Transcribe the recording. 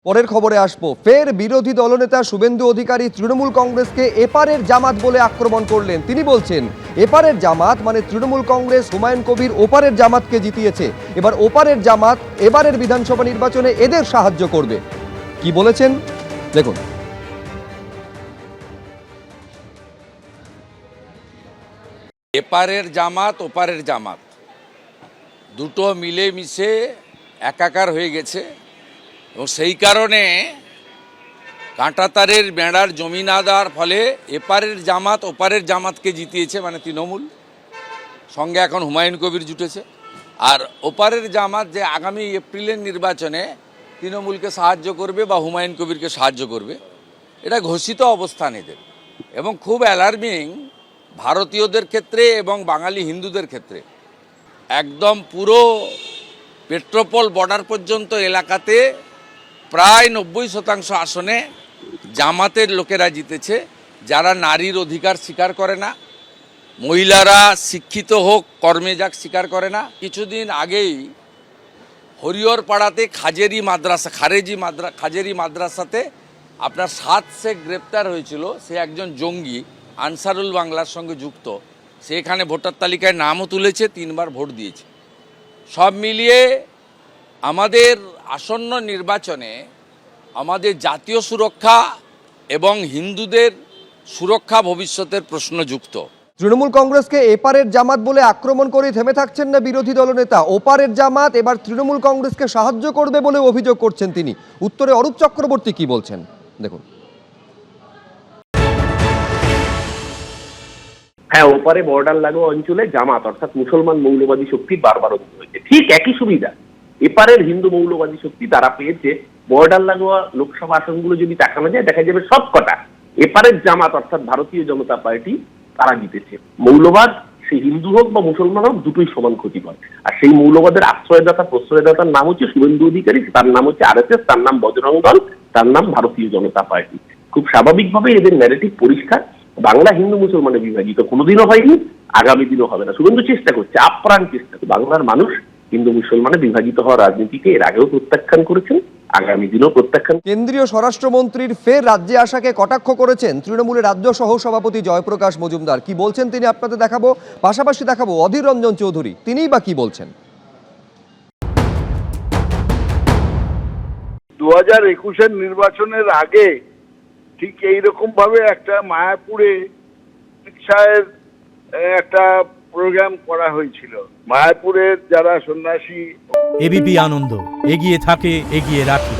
পরের খবরে আসবো। ফের বিরোধী দলনেতা শুভেন্দু অধিকারী তৃণমূল কংগ্রেসকে এপারের জামাত বলে আক্রমণ করলেন। তিনি বলছেন, এপারের জামাত মানে তৃণমূল কংগ্রেস হুমায়ুন কবির ওপারের জামাতকে জিতিয়েছে, এবার ওপারের জামাত এবারের বিধানসভা নির্বাচনে এদের সাহায্য করবে। কি বলেছেন দেখুন। এপারের জামাত ওপারের জামাত দুটো মিলে মিশে একাকার হয়ে গেছে এবং সেই কারণে কাঁটাতারের বেড়ার জমি না দেওয়ার ফলে এপারের জামাত ওপারের জামাতকে জিতিয়েছে, মানে তৃণমূল সঙ্গে এখন হুমায়ুন কবির জুটেছে। আর ওপারের জামাত যে আগামী এপ্রিলের নির্বাচনে তৃণমূলকে সাহায্য করবে বা হুমায়ুন কবিরকে সাহায্য করবে, এটা ঘোষিত অবস্থান এদের। এবং খুব অ্যালার্মিং ভারতীয়দের ক্ষেত্রে এবং বাঙালি হিন্দুদের ক্ষেত্রে। একদম পুরো পেট্রোপল বর্ডার পর্যন্ত এলাকাতে প্রায় 90% আসনে জামাতের লোকেরা জিতেছে, যারা নারীর অধিকার স্বীকার করে না, মহিলারা শিক্ষিত হোক কর্মে যাক স্বীকার করে না। কিছুদিন আগেই হরিহরপাড়াতে খাজেরি মাদ্রাসাতে আপনার 7 শেখ গ্রেপ্তার হয়েছিল। সে একজন জঙ্গি, আনসারুল বাংলার সঙ্গে যুক্ত। সে এখানে ভোটার তালিকায় নামও তুলেছে, 3 বার ভোট দিয়েছে। সব মিলিয়ে আমাদের আসন্ন নির্বাচনে আমাদের জাতীয় সুরক্ষা এবং হিন্দুদের সুরক্ষা ভবিষ্যতের প্রশ্ন যুক্ত। তৃণমূল কংগ্রেসকে এপারের জামাত বলে আক্রমণ করে থেমে থাকছেন না বিরোধী দলনেতা। ওপারের জামাত এবার তৃণমূল কংগ্রেসকে সাহায্য করবে বলে অভিযোগ করছেন তিনি। উত্তরে অরূপ চক্রবর্তী কি বলছেন দেখুন। হ্যাঁ, ওপারে বর্ডার লাগোয়া অঞ্চলে জামাত অর্থাৎ মুসলমান মৌলবাদী শক্তি বারবার উন্নত হয়েছে। ঠিক একই সুবিধা এপারের হিন্দু মৌলবাদী শক্তি তারা পেয়েছে। বর্ডার লাগোয়া লোকসভা আসনগুলো যদি দেখানো যায়, দেখা যাবে সব কটা এপারের জামাত অর্থাৎ ভারতীয় জনতা পার্টি তারা জিতেছে। মৌলবাদ সে হিন্দু হোক বা মুসলমান হোক, দুটোই সমান ক্ষতিকর। আর সেই মৌলবাদের আশ্রয়দাতা প্রশ্রয়দাতার নাম হচ্ছে শুভেন্দু অধিকারী, তার নাম হচ্ছে আরএসএস, তার নাম বজরং দল, তার নাম ভারতীয় জনতা পার্টি। খুব স্বাভাবিকভাবে এদের ন্যারেটিভ পরিষ্কার। বাংলা হিন্দু মুসলমানে বিভাজিত কোনোদিনও হয়নি, আগামী দিনও হবে না। শুভেন্দু চেষ্টা করছে, আপ্রাণ চেষ্টা। বাংলার মানুষ হিন্দু মুসলমানে বিভাজিত হওয়ার রাজনীতিকে এর আগেও প্রত্যাখ্যান করেছেন, আগামী দিনও প্রত্যাখ্যান। কেন্দ্রীয় স্বরাষ্ট্রমন্ত্রীর ফের রাজ্যে আসাকে কটাক্ষ করেছেন তৃণমূলের রাজ্য সহ সভাপতি জয়প্রকাশ মজুমদার। কি বলছেন তিনি আপনাদের দেখাবো, পাশাপাশি দেখাবো অধীর রঞ্জন চৌধুরী, তিনিই বা কি বলছেন। 2021-এর নির্বাচনের আগে ঠিক এইরকম ভাবে একটা মায়াপুরে শিক্ষার একটা প্রোগ্রাম করা হয়েছিল। মায়াপুরের যারা সন্ন্যাসী। এবিপি আনন্দ, এগিয়ে থাকে, এগিয়ে রাখে।